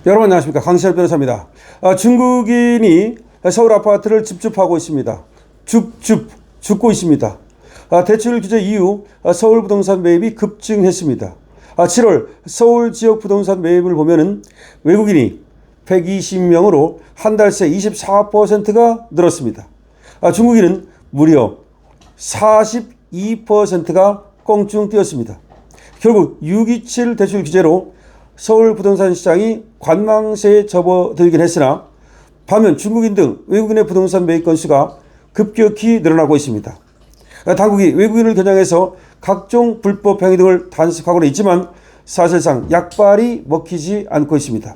여러분 안녕하십니까, 강시열 변호사입니다. 중국인이 서울 아파트를 줍줍하고 있습니다. 죽고 있습니다. 대출 규제 이후 서울 부동산 매입이 급증했습니다. 7월 서울 지역 부동산 매입을 보면은 외국인이 120명으로 한 달 새 24%가 늘었습니다. 중국인은 무려 42%가 껑충 뛰었습니다. 결국 627 대출 규제로 서울 부동산 시장이 관망세에 접어들긴 했으나 반면 중국인 등 외국인의 부동산 매입 건수가 급격히 늘어나고 있습니다. 당국이 외국인을 겨냥해서 각종 불법 행위 등을 단속하고는 있지만 사실상 약발이 먹히지 않고 있습니다.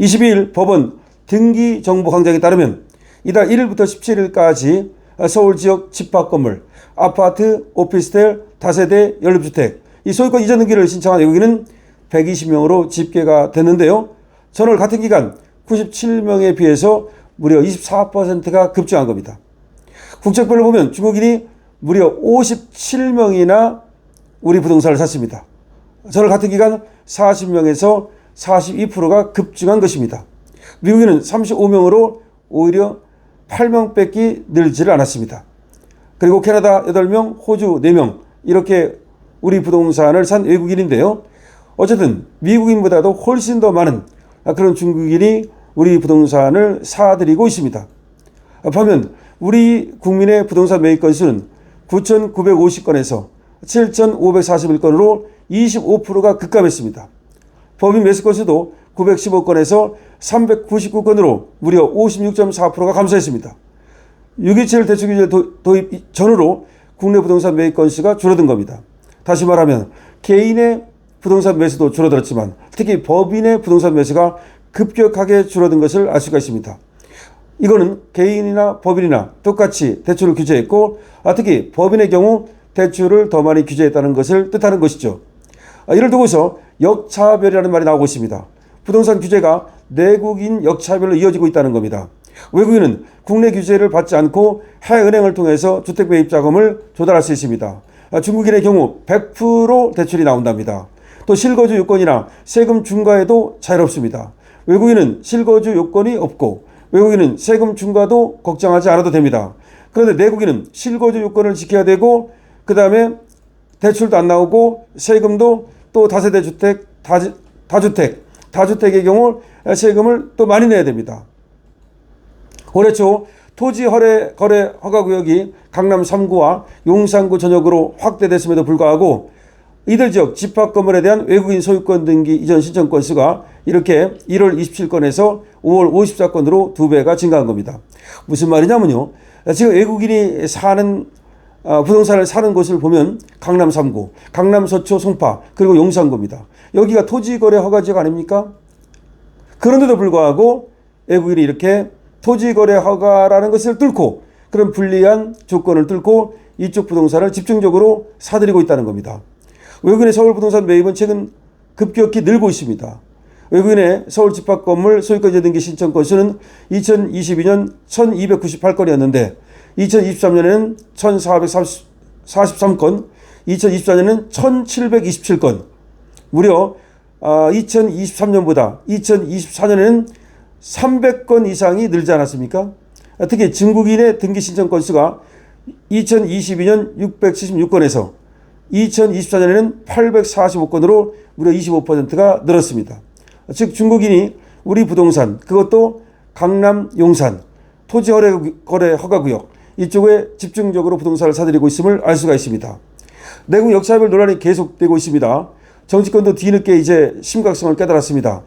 22일 법원 등기정보광장에 따르면 이달 1일부터 17일까지 서울 지역 집합건물, 아파트, 오피스텔, 다세대, 연립주택, 이 소유권 이전 등기를 신청한 외국인은 120명으로 집계가 됐는데요. 전월 같은 기간 97명에 비해서 무려 24%가 급증한 겁니다. 국적별로 보면 중국인이 무려 57명이나 우리 부동산을 샀습니다. 전월 같은 기간 40명에서 42%가 급증한 것입니다. 미국인은 35명으로 오히려 8명밖에 늘지를 않았습니다. 그리고 캐나다 8명, 호주 4명 이렇게 우리 부동산을 산 외국인인데요. 어쨌든 미국인보다도 훨씬 더 많은 그런 중국인이 우리 부동산을 사들이고 있습니다. 반면 우리 국민의 부동산 매입 건수는 9,950건에서 7,541건으로 25%가 급감했습니다. 법인 매수 건수도 915건에서 399건으로 무려 56.4%가 감소했습니다. 627 대출 규제 도입 전후로 국내 부동산 매입 건수가 줄어든 겁니다. 다시 말하면 개인의 부동산 매수도 줄어들었지만 특히 법인의 부동산 매수가 급격하게 줄어든 것을 알 수가 있습니다. 이거는 개인이나 법인이나 똑같이 대출을 규제했고 특히 법인의 경우 대출을 더 많이 규제했다는 것을 뜻하는 것이죠. 이를 두고서 역차별이라는 말이 나오고 있습니다. 부동산 규제가 내국인 역차별로 이어지고 있다는 겁니다. 외국인은 국내 규제를 받지 않고 해외 은행을 통해서 주택 매입 자금을 조달할 수 있습니다. 중국인의 경우 100% 대출이 나온답니다. 또 실거주 요건이나 세금 중과에도 자유롭습니다. 외국인은 실거주 요건이 없고 외국인은 세금 중과도 걱정하지 않아도 됩니다. 그런데 내국인은 실거주 요건을 지켜야 되고 그 다음에 대출도 안 나오고 세금도 또 다세대 주택, 다주택의 경우 세금을 또 많이 내야 됩니다. 올해 초 토지 거래 허가구역이 강남 3구와 용산구 전역으로 확대됐음에도 불구하고 이들 지역 집합 건물에 대한 외국인 소유권 등기 이전 신청 건수가 이렇게 1월 27건에서 5월 54건으로 2배가 증가한 겁니다. 무슨 말이냐면요. 지금 외국인이 사는 부동산을 사는 곳을 보면 강남 3구, 강남 서초 송파 그리고 용산구입니다. 여기가 토지거래 허가지역 아닙니까? 그런데도 불구하고 외국인이 이렇게 토지거래 허가라는 것을 뚫고 그런 불리한 조건을 뚫고 이쪽 부동산을 집중적으로 사들이고 있다는 겁니다. 외국인의 서울 부동산 매입은 최근 급격히 늘고 있습니다. 외국인의 서울 집합 건물 소유권 이전 등기 신청 건수는 2022년 1298건이었는데 2023년에는 1443건, 2024년에는 1727건, 무려 2023년보다 2024년에는 300건 이상이 늘지 않았습니까? 특히 중국인의 등기 신청 건수가 2022년 676건에서 2024년에는 845건으로 무려 25%가 늘었습니다. 즉 중국인이 우리 부동산, 그것도 강남, 용산, 토지 거래 허가구역 이쪽에 집중적으로 부동산을 사들이고 있음을 알 수가 있습니다. 내국 역차별 논란이 계속되고 있습니다. 정치권도 뒤늦게 이제 심각성을 깨달았습니다.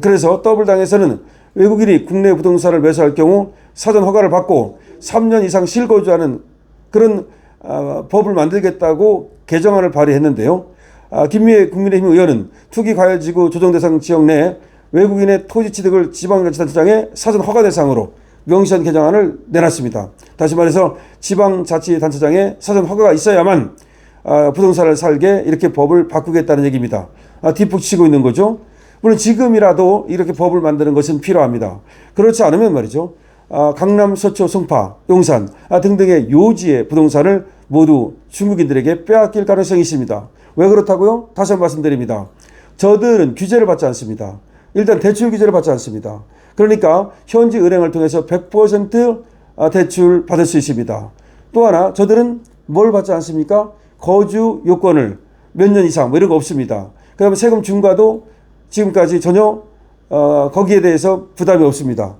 그래서 더블당에서는 외국인이 국내 부동산을 매수할 경우 사전 허가를 받고 3년 이상 실거주하는 그런 법을 만들겠다고 개정안을 발의했는데요. 김미애 국민의힘 의원은 투기과열지구 조정대상 지역 내 외국인의 토지 취득을 지방자치단체장의 사전 허가 대상으로 명시한 개정안을 내놨습니다. 다시 말해서 지방자치단체장의 사전 허가가 있어야만 부동산을 살게 이렇게 법을 바꾸겠다는 얘기입니다. 뒷북 치고 있는 거죠. 물론 지금이라도 이렇게 법을 만드는 것은 필요합니다. 그렇지 않으면 말이죠. 강남, 서초, 송파, 용산 등등의 요지의 부동산을 모두 중국인들에게 빼앗길 가능성이 있습니다. 왜 그렇다고요? 다시 한번 말씀드립니다. 저들은 규제를 받지 않습니다. 일단 대출 규제를 받지 않습니다. 그러니까 현지 은행을 통해서 100% 대출 받을 수 있습니다. 또 하나 저들은 뭘 받지 않습니까? 거주 요건을 몇 년 이상 뭐 이런 거 없습니다. 그다음에 세금 중과도 지금까지 전혀 거기에 대해서 부담이 없습니다.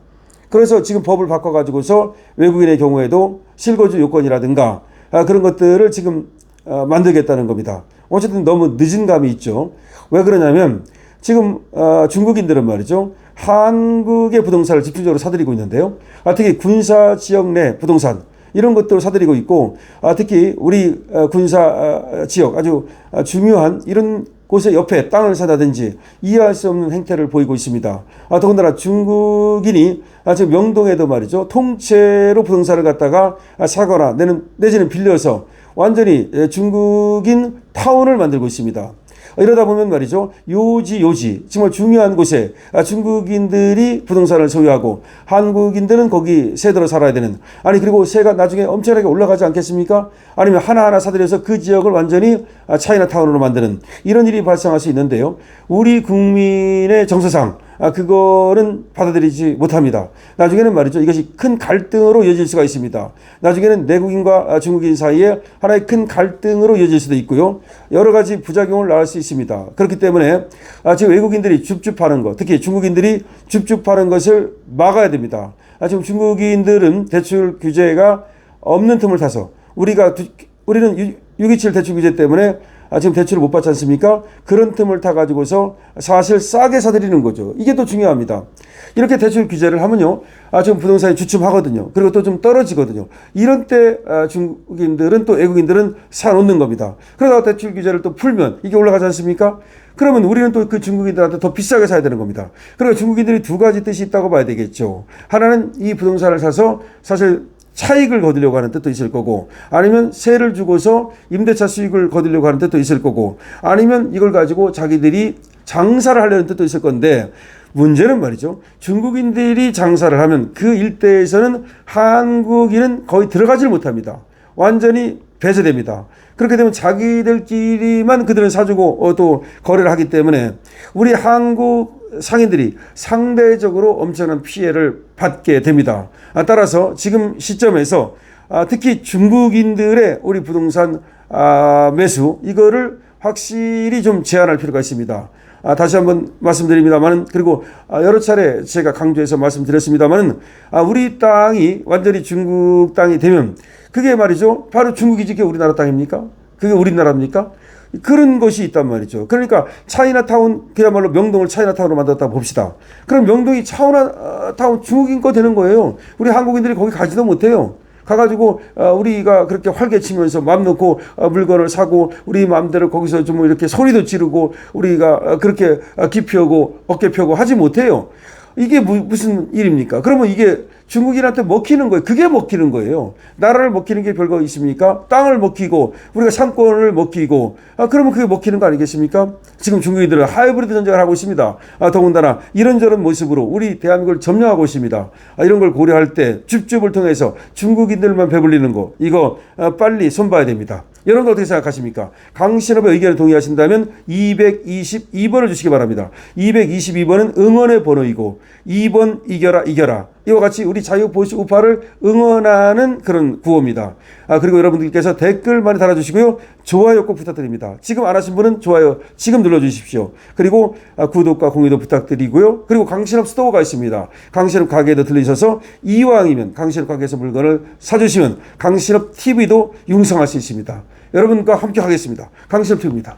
그래서 지금 법을 바꿔가지고서 외국인의 경우에도 실거주 요건이라든가 그런 것들을 지금 만들겠다는 겁니다. 어쨌든 너무 늦은 감이 있죠. 왜 그러냐면 지금 중국인들은 말이죠. 한국의 부동산을 집중적으로 사들이고 있는데요. 특히 군사 지역 내 부동산 이런 것들을 사들이고 있고 특히 우리 군사 지역 아주 중요한 이런 곳의 옆에 땅을 사다든지 이해할 수 없는 행태를 보이고 있습니다. 더군다나 중국인이 지금 명동에도 말이죠. 통째로 부동산을 갖다가 사거나 내지는 빌려서 완전히 중국인 타운을 만들고 있습니다. 이러다 보면 말이죠. 요지 정말 중요한 곳에 중국인들이 부동산을 소유하고 한국인들은 거기 새 들어 살아야 되는 그리고 새가 나중에 엄청나게 올라가지 않겠습니까? 아니면 하나하나 사들여서 그 지역을 완전히 차이나타운으로 만드는 이런 일이 발생할 수 있는데요. 우리 국민의 정서상 그거는 받아들이지 못합니다. 나중에는 말이죠. 이것이 큰 갈등으로 이어질 수가 있습니다. 나중에는 내국인과 중국인 사이에 하나의 큰 갈등으로 이어질 수도 있고요. 여러 가지 부작용을 낳을 수 있습니다. 그렇기 때문에 지금 외국인들이 줍줍하는 것, 특히 중국인들이 줍줍하는 것을 막아야 됩니다. 지금 중국인들은 대출 규제가 없는 틈을 타서 우리는 627 대출 규제 때문에 지금 대출을 못 받지 않습니까? 그런 틈을 타가지고서 사실 싸게 사들이는 거죠. 이게 또 중요합니다. 이렇게 대출 규제를 하면요. 지금 부동산이 주춤하거든요. 그리고 또 좀 떨어지거든요. 이런 때 중국인들은 또 외국인들은 사놓는 겁니다. 그러다가 대출 규제를 또 풀면 이게 올라가지 않습니까? 그러면 우리는 또 그 중국인들한테 더 비싸게 사야 되는 겁니다. 그러니까 중국인들이 두 가지 뜻이 있다고 봐야 되겠죠. 하나는 이 부동산을 사서 사실 차익을 거두려고 하는 뜻도 있을 거고 아니면 세를 주고서 임대차 수익을 거두려고 하는 뜻도 있을 거고 아니면 이걸 가지고 자기들이 장사를 하려는 뜻도 있을 건데 문제는 말이죠. 중국인들이 장사를 하면 그 일대에서는 한국인은 거의 들어가지를 못합니다. 완전히 배제됩니다. 그렇게 되면 자기들끼리만 그들은 사주고 또 거래를 하기 때문에 우리 한국 상인들이 상대적으로 엄청난 피해를 받게 됩니다. 따라서 지금 시점에서 특히 중국인들의 우리 부동산 매수 이거를 확실히 좀 제한할 필요가 있습니다. 다시 한번 말씀드립니다만 그리고 여러 차례 제가 강조해서 말씀드렸습니다만 우리 땅이 완전히 중국 땅이 되면 그게 말이죠. 바로 중국이 지게 우리나라 땅입니까? 그게 우리나라입니까? 그런 것이 있단 말이죠. 그러니까 차이나타운 그야말로 명동을 차이나타운으로 만들었다 봅시다. 그럼 명동이 차이나타운 중국인 거 되는 거예요. 우리 한국인들이 거기 가지도 못해요. 가가지고 우리가 그렇게 활개치면서 마음 놓고 물건을 사고 우리 마음대로 거기서 좀 이렇게 소리도 지르고 우리가 그렇게 귀 펴고 어깨 펴고 하지 못해요. 이게 무슨 일입니까? 그러면 이게 중국인한테 먹히는 거예요. 그게 먹히는 거예요. 나라를 먹히는 게 별거 있습니까? 땅을 먹히고 우리가 상권을 먹히고 그러면 그게 먹히는 거 아니겠습니까? 지금 중국인들은 하이브리드 전쟁을 하고 있습니다. 더군다나 이런저런 모습으로 우리 대한민국을 점령하고 있습니다. 이런 걸 고려할 때 줍줍을 통해서 중국인들만 배불리는 거 이거 빨리 손봐야 됩니다. 여러분 어떻게 생각하십니까? 강신업의 의견에 동의하신다면 222번을 주시기 바랍니다. 222번은 응원의 번호이고 2번 이겨라. 이와 같이 우리 자유보수 우파를 응원하는 그런 구호입니다. 그리고 여러분들께서 댓글 많이 달아주시고요. 좋아요 꼭 부탁드립니다. 지금 안 하신 분은 좋아요 지금 눌러주십시오. 그리고 구독과 공유도 부탁드리고요. 그리고 강신업 스토어가 있습니다. 강신업 가게에도 들리셔서 이왕이면 강신업 가게에서 물건을 사주시면 강신업 TV도 융성할 수 있습니다. 여러분과 함께 하겠습니다. 강신업 TV입니다.